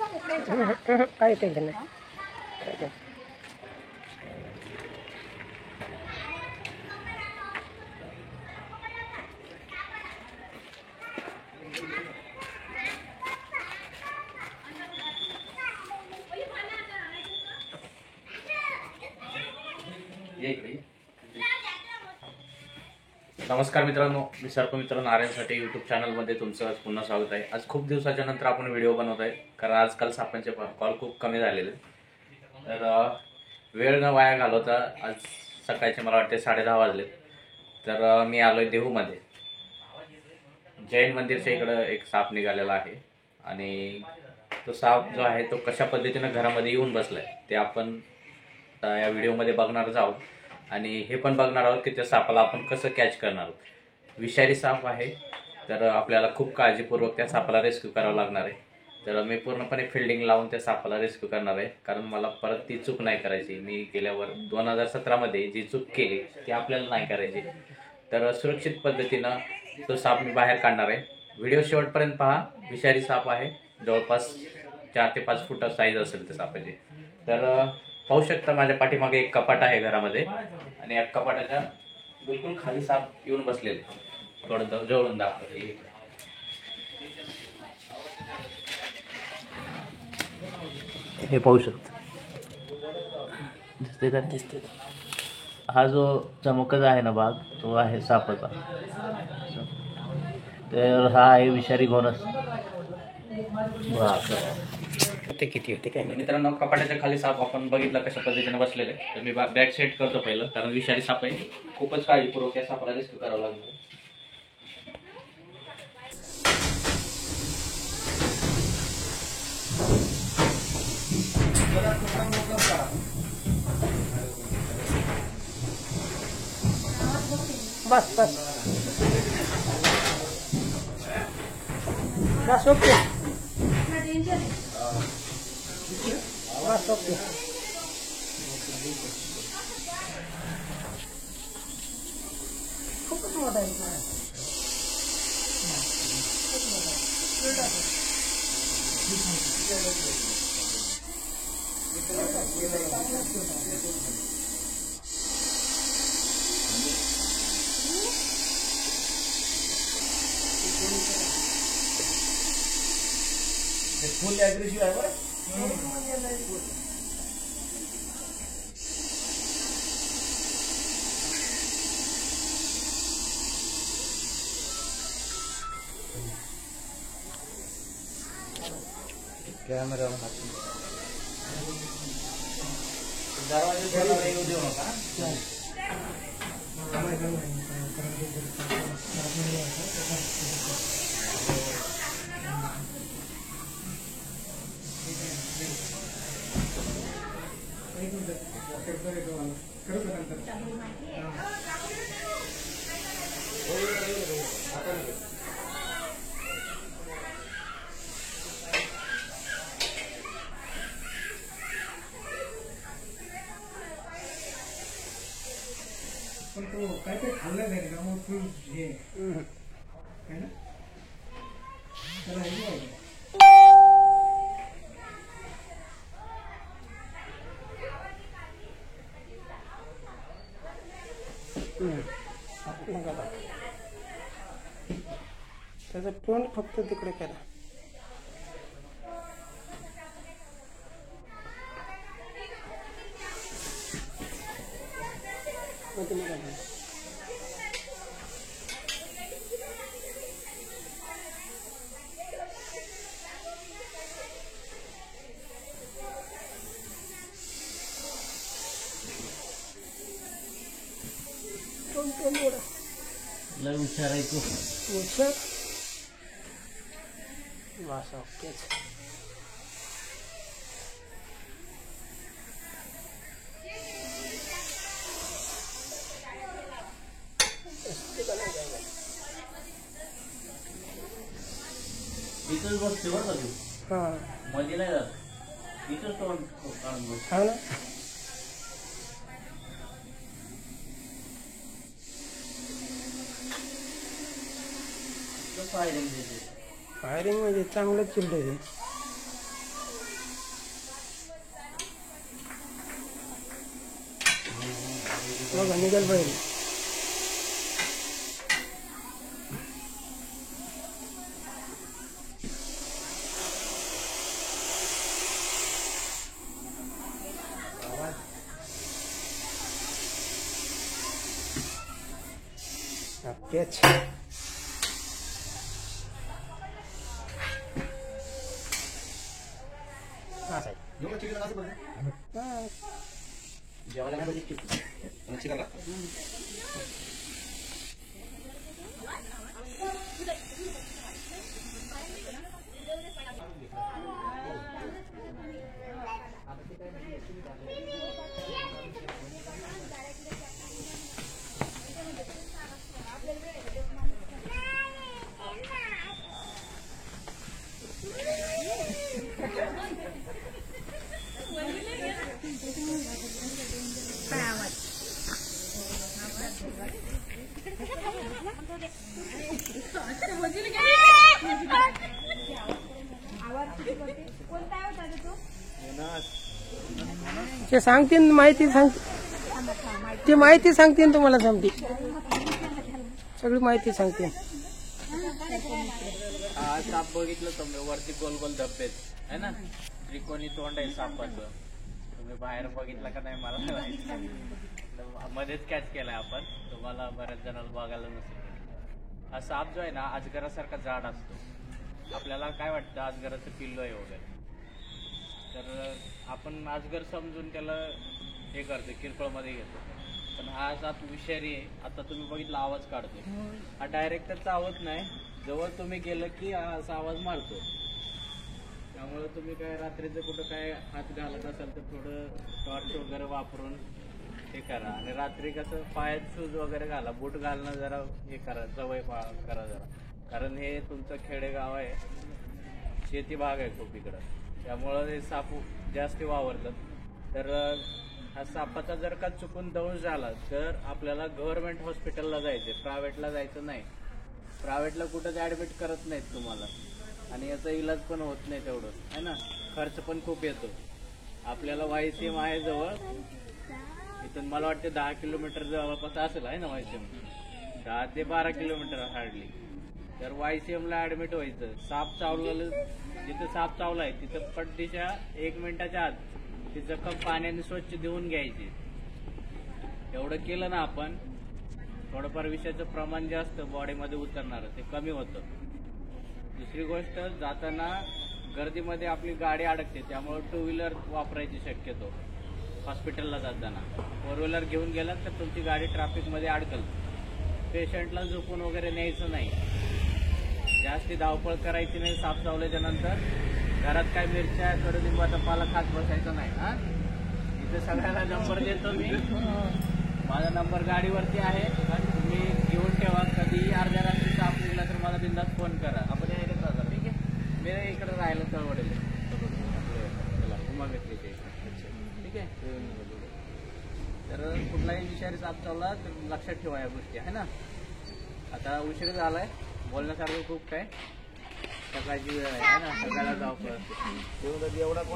काही टेन्शन नाही. नमस्कार मित्रांनो, मी सर्प मित्र नारायणसाठी यूट्यूब चॅनलमध्ये तुमचं आज पुन्हा स्वागत आहे. आज खूप दिवसाच्या नंतर आपण व्हिडिओ बनवत आहे, कारण आजकाल सापांचे कॉल खूप कमी झालेले. तर वेळ न वाया घालवता आज सकाळचे मला वाटते 10:30 वाजले. तर मी आलो आहे देहूमध्ये. जैन मंदिरच्या इकडं एक साप निघालेला आहे आणि तो साप जो आहे तो कशा पद्धतीनं घरामध्ये येऊन बसलाय ते आपण या व्हिडिओमध्ये बघणारच आहोत. आणि हे पण बघणार आहोत की त्या सापाला आपण कसं कॅच करणार आहोत. विषारी साप आहे, तर आपल्याला खूप काळजीपूर्वक त्या सापाला रेस्क्यू करावं लागणार आहे. तर मी पूर्णपणे फिल्डिंग लावून त्या सापाला रेस्क्यू करणार आहे, कारण मला परत ती चूक नाही करायची. मी गेल्यावर 2017मध्ये जी चूक केली ती आपल्याला नाही करायची. तर सुरक्षित पद्धतीनं तो साप मी बाहेर काढणार आहे. व्हिडिओ शेवटपर्यंत पहा. विषारी साप आहे, जवळपास 4 ते 5 फूट साईज असेल त्या सापाची. तर पाहू शकता माझ्या पाठीमागे एक कपाट आहे घरामध्ये, आणि या कपाटाच्या बिलकुल खाली साप येऊन बसलेले. थोडं जवळून दाखवते. हे पाहू शकता, दिसते का? दिसते. हा जो चमकत आहे ना भाग, तो आहे सापाचा. तर हा आहे विषारी घोणस. ते किती होते काय मित्रांनो, कपाटाच्या खाली साप आपण बघितला कशा पद्धतीने बसलेले. तर मी बॅग सेट करतो पहिलं, कारण विषारी साप आहे. खूपच काळजीपूर्वक या सापाला रेस्क्यू करावं लागणार. बस बस बस ओके बस ओके. खूपच मोठा आहे. फुल ॲग्रेसिव्ह आहे बरं. कॅमेरा दरवाजा येऊ देऊ नका. पण तो काय काय खाल्लं नाही का, मग फुल हे आहे ना, त्याला हे पाहिजे. त्याचं तोंड फक्त तिकडे केला. लय विचारायचो हुशार. बस ओकेच. इथंच बसते बरं का तू. हां मध्ये नाही जात. इथंच तोंड काढून बस. हा ना. फायरिंग देते. फायरिंग म्हणजे चांगलं चिल्ड आहे. बघा निघाल पाहिजे. केच ते सांगतील माहिती सांगते ते माहिती सांगतील तुम्हाला समती सगळी माहिती सांगते. आज साप बघितलं तुम्ही वरती गोल गोल धब्बेत है ना, त्रिकोणी तोंड आहे सापाचं. तुम्ही बाहेर बघितलं का नाही मला माहिती, मध्येच कॅच केलाय आपण, तुम्हाला बऱ्याच जणांना बघायला नसेल. हा साप जो आहे ना अजगरासारखा जाड असतो. आपल्याला काय वाटतं अजगराचं पिल्लो आहे वगैरे, तर आपण अजगर समजून त्याला हे करतो, किरकोळमध्ये घेतो. पण हा साप विषारी आहे. आता तुम्ही बघितला आवाज काढतो, हा डायरेक्ट चावत नाही, जवळ तुम्ही गेलं की हा असा आवाज मारतो. त्यामुळे तुम्ही काय रात्रीचं कुठं काय हात घालत असाल तर थोडं टॉर्च वगैरे वापरून हे करा. आणि रात्री कसं पायात शूज वगैरे घाला, बूट घालणं जरा हे करा, सवय करा जरा. कारण हे तुमचं खेडेगाव आहे, शेती भाग आहे खूप इकडं, त्यामुळं हे साप जास्त वावरतात. तर हा सापाचा जर का चुकून दंश झाला तर आपल्याला गव्हर्नमेंट हॉस्पिटलला जायचं, प्रायव्हेटला जायचं नाही. प्रायव्हेटला कुठंच ॲडमिट करत नाहीत तुम्हाला, आणि याचा इलाज पण होत नाही तेवढं आहे ना, खर्च पण खूप येतो. आपल्याला YCM आहे जवळ इथून, मला वाटतं 10 किलोमीटर जवळपास असेल आहे ना YCM, 10 ते 12 किलोमीटर हार्डली. तर YCMला ॲडमिट व्हायचं. साप चावलेलं, जिथं साप चावला आहे तिथं पट्टीच्या 1 मिनिटाच्या आत ती जखम पाण्याने स्वच्छ धुवून घ्यायची. एवढं केलं ना आपण, थोडंफार विषाचं प्रमाण जे असतं बॉडीमध्ये उतरणार ते कमी होतं. दुसरी गोष्ट, जाताना गर्दीमध्ये आपली गाडी अडकते, त्यामुळे 2 व्हीलर वापरायची शक्यतो हॉस्पिटलला जाताना. 4 व्हीलर घेऊन गेलात तर तुमची गाडी ट्रॅफिकमध्ये अडकल. पेशंटला झोपून वगैरे न्यायचं नाही, जास्ती धावपळ करायची नाही. साप चावल्याच्या नंतर घरात काय मिरच्या कडुलिंबाचा पाला खात बसायचं नाही. हा, इथे सगळ्याला नंबर देतो मी, माझा नंबर गाडीवरती आहे, तुम्ही घेऊन ठेवा. कधीही अर्ध्या रात्री साप निघला तर मला बिंदास फोन करा. आपण यायला जाणार, ठीक आहे. मी इकडे राहिलो तळवडेल उमामेत्रीच्या इकडे, ठीक आहे. तर कुठलाही विषारी साप चावला तर लक्षात ठेवा या गोष्टी आहे ना. आता उशीर झालाय, बोलण्यासारखं खूप काय, सकाळची वेळ आहे ना, सकाळला जाऊ.